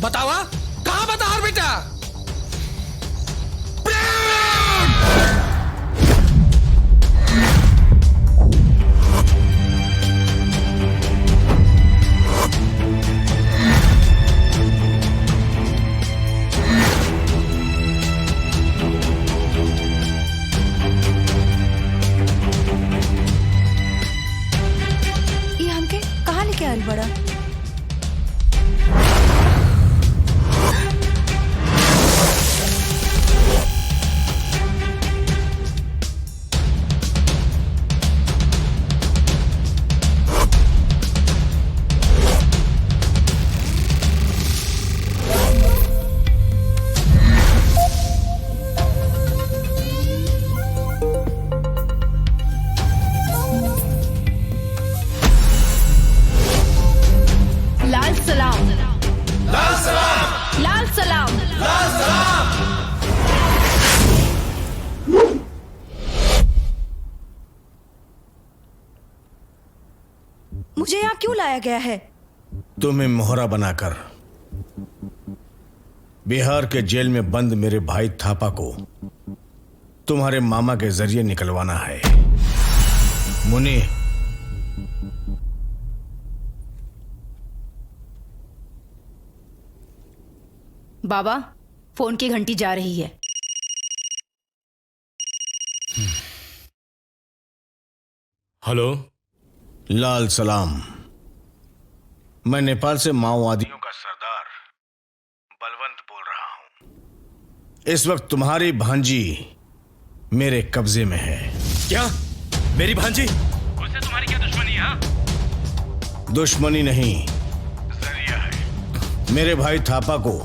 बतावा कहाँ बता हर बेटा। ये हमके कहाँ लेके आयल बड़ा? लाल सलाम, लाल सलाम, लाल सलाम। लाल सलाम। मुझे यहाँ क्यों लाया गया है? तुम्हें मोहरा बनाकर बिहार के जेल में बंद मेरे भाई थापा को तुम्हारे मामा के जरिए निकलवाना है। मुनि, बाबा, फोन की घंटी जा रही है। हेलो। लाल सलाम। मैं नेपाल से माओवादियों का सरदार बलवंत बोल रहा हूं। इस वक्त तुम्हारी भांजी मेरे कब्जे में है। क्या? मेरी भांजी? उससे तुम्हारी क्या दुश्मनी है? दुश्मनी नहीं, जरिया है। मेरे भाई थापा को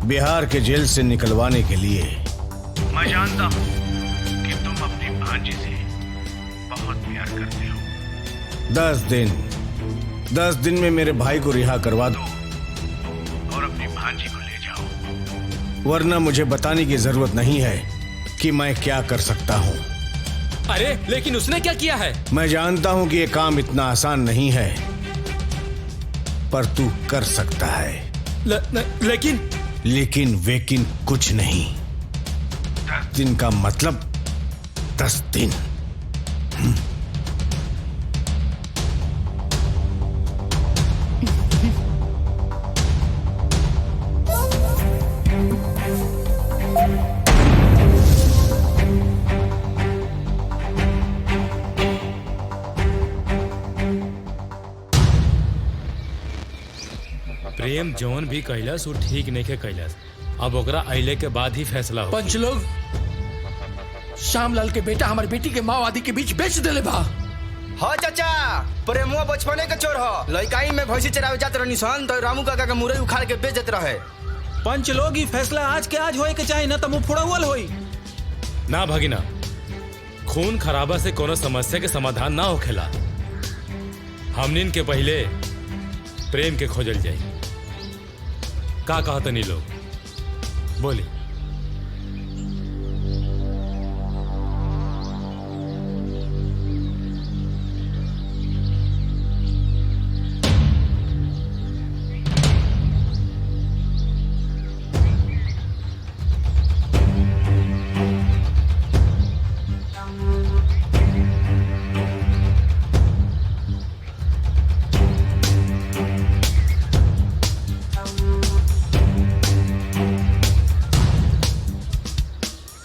बिहार के जेल से निकलवाने के लिए मैं जानता हूं कि तुम अपनी भांजी से बहुत प्यार करते हो। 10 दिन में मेरे भाई को रिहा करवा दो और अपनी भांजी को ले जाओ, वरना मुझे बताने की जरूरत नहीं है कि मैं क्या कर सकता हूं। अरे लेकिन उसने क्या किया है? मैं जानता हूं कि यह काम इतना आसान नहीं है, पर तू कर सकता है। लेकिन वेकिन कुछ नहीं। 10 दिन का मतलब 10 दिन। प्रेम जौन भी कैलाश वो ठीक नहीं के कैलाश। अब ओकरा अइले के बाद ही फैसला हो। पंच लोग, श्यामलाल के बेटा हमारे बेटी के माओवादी के बीच बेच देले बा। हाँ चाचा, प्रेमुआ बचपने के चोर हो। लड़काई में भैंसी चरावे जात रहनी सन तो रामू काका के मुरई उखाड़ के बेच देत रहे। पंच लोग ही फैसला आज के आज होए के चाहे ना तो मुंह फुड़ावल होई। ना भगिना, खून खराबा से कोनो समस्या के समाधान ना होखेला। हमनिन के पहले प्रेम के खोजल जाई। का कहतनी लोग बोली?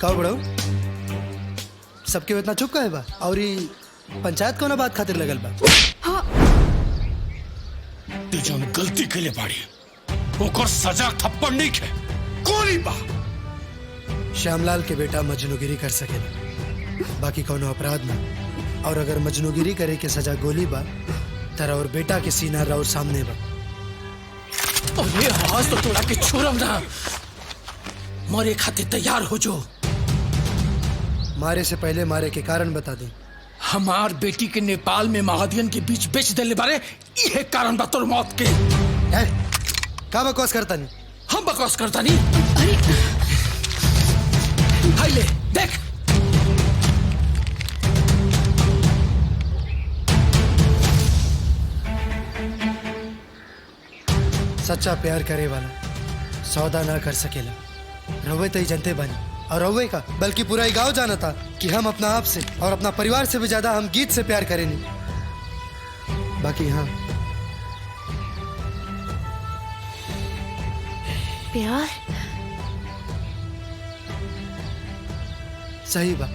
कहो बड़ो, सबके इतना चुप काहे बा? और ई पंचायत कौन बात खातिर लगल बा? तू जौन गलती के लिए बाड़ी ओकर सजा थप्पड़ नहीं है, गोली बा। श्यामलाल के बेटा मजनूगिरी कर सकेला, बाकी कौनो अपराध ना। और अगर मजनूगिरी करे के सजा गोली बा, तेरा और बेटा के सीना राउर सामने बा। अरे आज तो तोड़ा के छोड़म ना, मरे खातिर तैयार हो जो। मारे से पहले मारे के कारण बता दे। हमार बेटी के नेपाल में माओवादियन के बीच बेच देले बारे, यह कारण बा तोर मौत के। का बकवास करता नहीं? हम बकवास करता नहीं। अरे हाय ले देख, सच्चा प्यार करे वाला सौदा ना कर सकेला। रवे तो ही जनते बनी और रवे का बल्कि पूरा ही गांव जाना था कि हम अपना आप से और अपना परिवार से भी ज्यादा हम गीत से प्यार करेंगे। बाकी हाँ, प्यार सही बा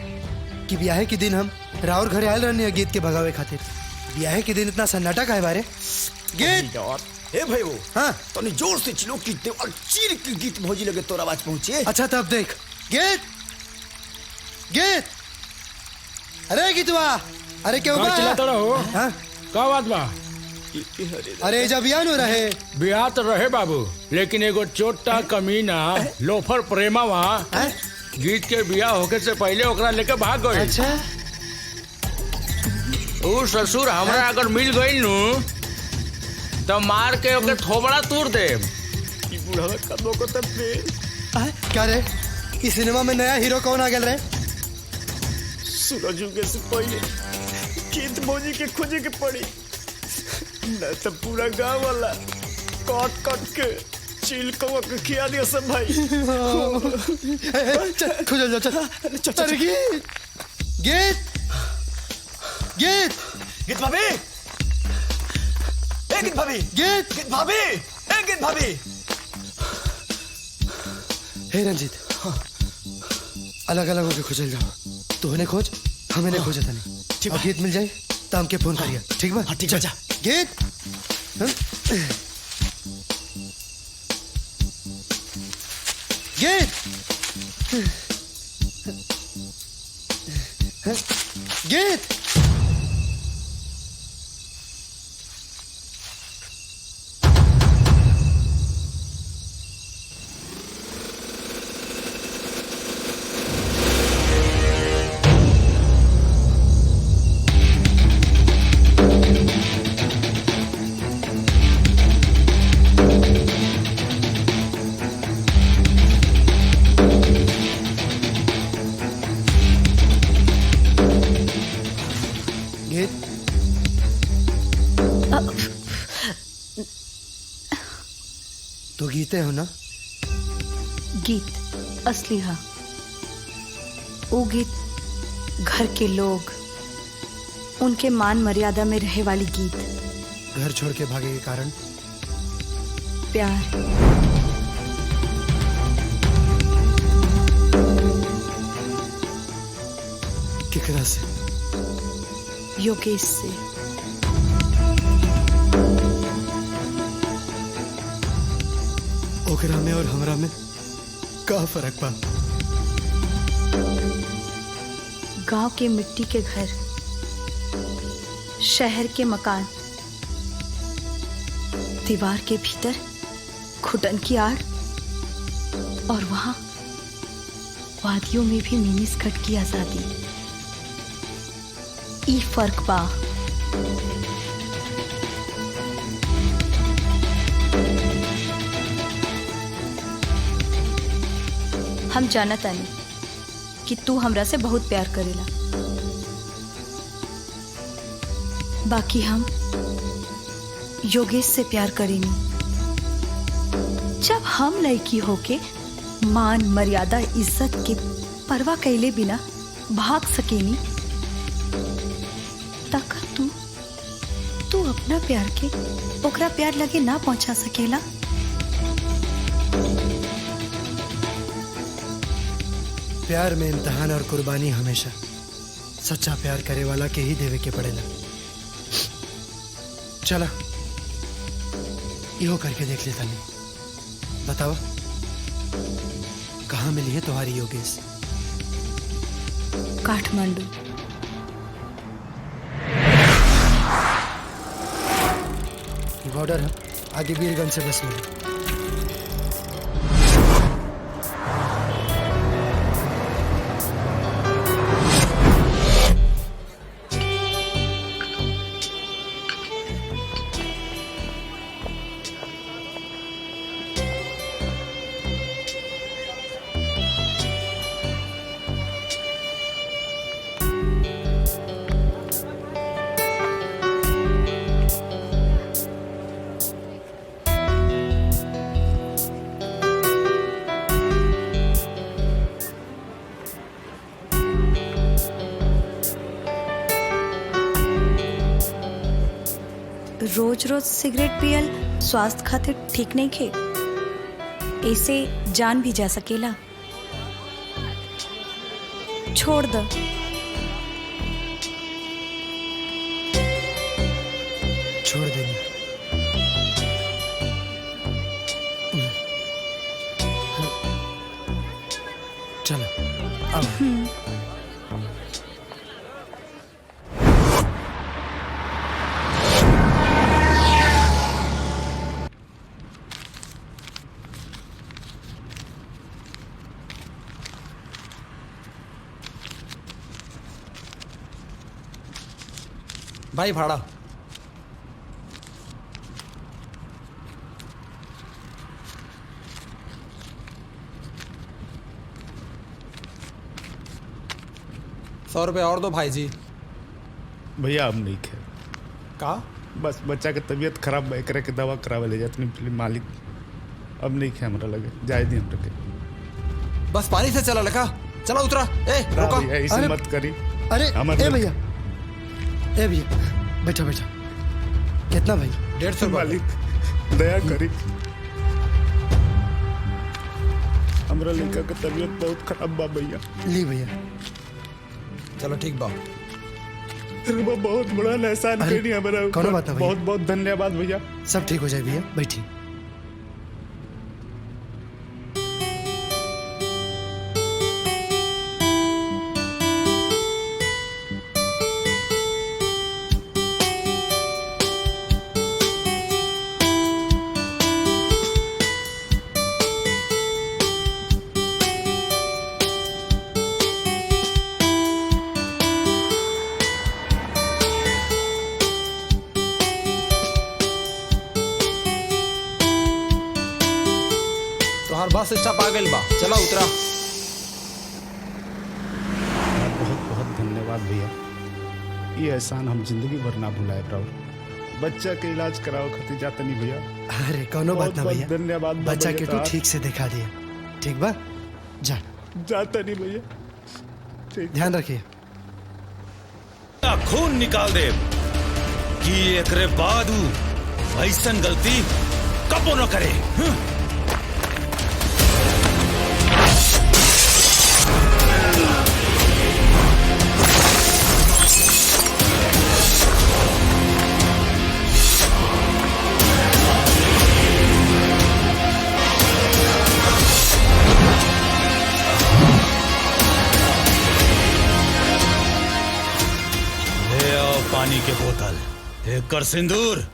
कि ब्याह के दिन हम राउर घरे आयल रहने गीत के भगावे खातिर। ब्याह के दिन इतना सन्नाटा काहे बारे? गीत ए भाई वो हाँ तनी जोर से चिल्लो कि देवाल चीर के गीत भौजी लगे तोर आवाज पहुंचे। अच्छा तब देख गीत गीत। अरे गीतवा, अरे क्यों बा? चिल्लाता रहो। हाँ? का बात बा? अरे जब बियाह नु रहे बियाह तो रहे बाबू, लेकिन एगो चोटा कमीना लोफर प्रेमा वहाँ हैं? गीत के बियाह होके से पहले ओकरा लेके भाग गई। अच्छा ऊ ससुर हमरा अगर मिल गई नु तो मार के ओके थोबड़ा तोड़ दे। क्या रे, इस सिनेमा में नया हीरो कौन आ गया रे? सूरज उगे से पहले गीत भौजी के खोजे के पड़ी न तो पूरा गांव वाला काट काट के चिल कवा के खिया दिया सब भाई। चल खुजल जा, चल। अरे गीत गीत गीत गीत भाभी, ए गीत भाभी, गीत गीत भाभी, ए गीत भाभी। हे रंजीत, अलग अलग होके खुजल जाओ। तू उन्हें खोज, हम इन्हें खोजे था नहीं। ठीक और गीत मिल जाए तो हमके फोन करिए, ठीक बा? हाँ ठीक है, जा। गीत हम? गीत गीत गीत तो गीते हो ना? गीत असली हा। वो गीत घर के लोग, उनके मान मर्यादा में रहे वाली गीत। घर छोड़ के भागे के कारण प्यार, केकरा से? योगेश से। ओकरा में और हमरा में का फर्क बा? गांव के मिट्टी के घर, शहर के मकान, दीवार के भीतर घुटन की आड़, और वहां वादियों में भी मिनी स्कर्ट की आजादी। ई फर्क बा। हम जानत तानी कि तू हमरा से बहुत प्यार करेला, बाकी हम योगेश से प्यार करेनी। जब हम लड़की होके मान मर्यादा इज्जत के परवाह कैले बिना भाग सकेनी, तक तू अपना प्यार के ओकरा प्यार लगे ना पहुंचा सकेला। प्यार में इम्तिहान और कुर्बानी हमेशा सच्चा प्यार करे वाला के ही देवे के पड़ेला। चला इहो करके देख लेता नहीं। बतावा कहाँ मिली है तुम्हारी योगेश? काठमांडू। बॉर्डर है, आगे वीरगंज से बस मिली। रोज रोज सिगरेट पियल स्वास्थ्य खातिर ठीक नहीं खे, ऐसे जान भी जा सकेला। छोड़ दो। छोड़ देनी। चलो अब भाई भाड़ा। ₹100 और दो भाई जी। भैया अब नहीं खे का बस बच्चा के तबीयत खराब बा, एकरा के दवा करावे ले जात नहीं मालिक। अब नहीं खे हमरा लगे, जाए दी हमरा के। बस पानी से चला लगा, चला उतरा। ए ना रुको। भैया, ऐसे मत करी। अरे हमारे ए भैया, ए भैया बैठा बैठा। कितना भाई? 150 मालिक दया करी, हमरा लड़का के तबीयत बहुत खराब बा भैया। ली भैया। चलो ठीक बा। वो बहुत बड़ा एहसान अरे, करी हमरा ऊपर। कौनो बात ना भैया। बहुत बहुत धन्यवाद भैया। सब ठीक हो जाए भैया, बैठी। तोहार बस स्टॉप आ गइल बा, चला उतरा। बहुत बहुत धन्यवाद भैया। ये एहसान हम जिंदगी भर ना भुलाए पाओ। बच्चा के इलाज कराओ खातिर जाता नहीं भैया। अरे कौनो बात ना बहुत भैया, धन्यवाद बा बच्चा भैया के तू तोहार। ठीक से दिखा दिया। ठीक बा, जा जाता नहीं भैया। ठीक। ध्यान रखिए। खून निकाल दे कि एकरे बाद उ ऐसन गलती कबो न करे। ले आओ पानी के बोतल, एक कर सिंदूर।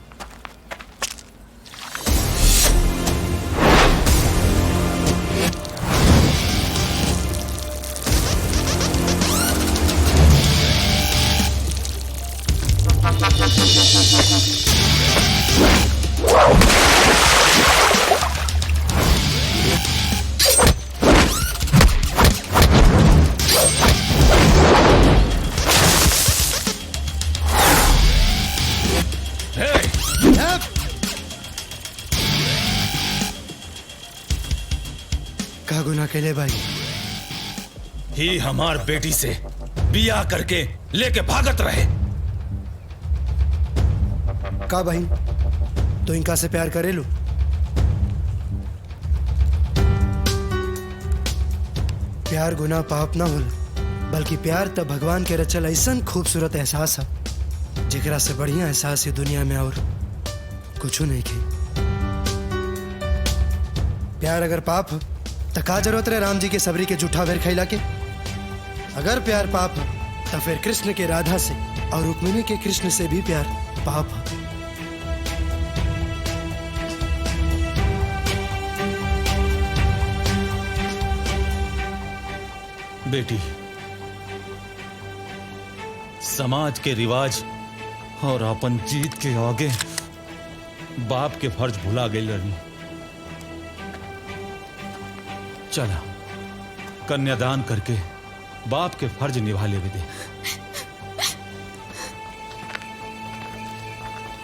का गुनाह के ले भाई? ही हमार बेटी से बियाह करके लेके भागत रहे। का भाई तो इनका से प्यार करेलू? प्यार गुनाह पाप ना होला, बल्कि प्यार तब भगवान के रचल ऐसन खूबसूरत एहसास है जेकरा से बढ़िया एहसास ये दुनिया में और कुछ नहीं के। प्यार अगर पाप है तो का जरूरत रहे राम जी के सबरी के जूठा वेर खैला के? अगर प्यार पाप है तो फिर कृष्ण के राधा से और रुक्मिणी के कृष्ण से भी प्यार पाप है। बेटी, समाज के रिवाज और अपन जीत के आगे बाप के फर्ज भुला गई रही। चला कन्यादान करके बाप के फर्ज निभा ले दे।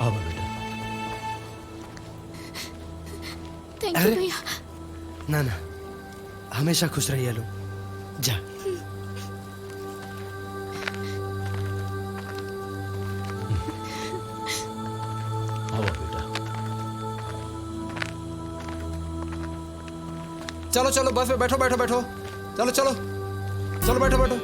अब बेटा। थैंक यू अरे भैया। ना ना, हमेशा खुश रहिए लोग। जा चलो चलो बस में बैठो बैठो बैठो चलो चलो चलो बैठो बैठो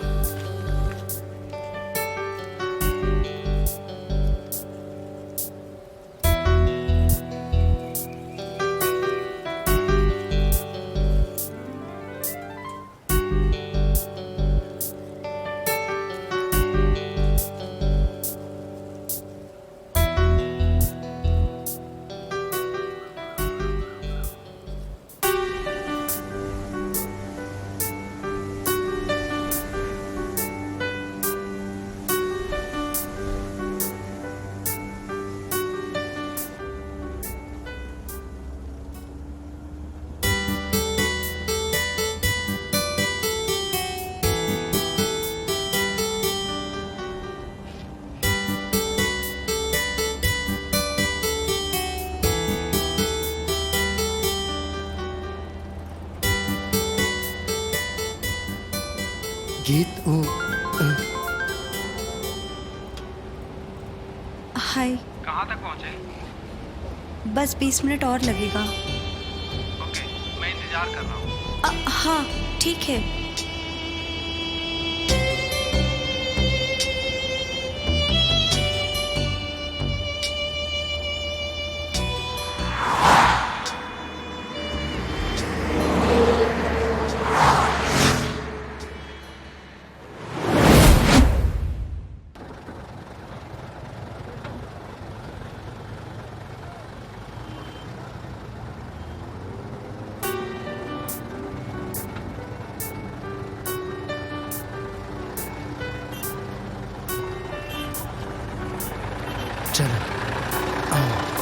गीत हाय। कहाँ तक पहुँचे? बस 20 मिनट और लगेगा। ओके, मैं इंतजार कर रहा हूँ। हाँ ठीक है। चलो आओ।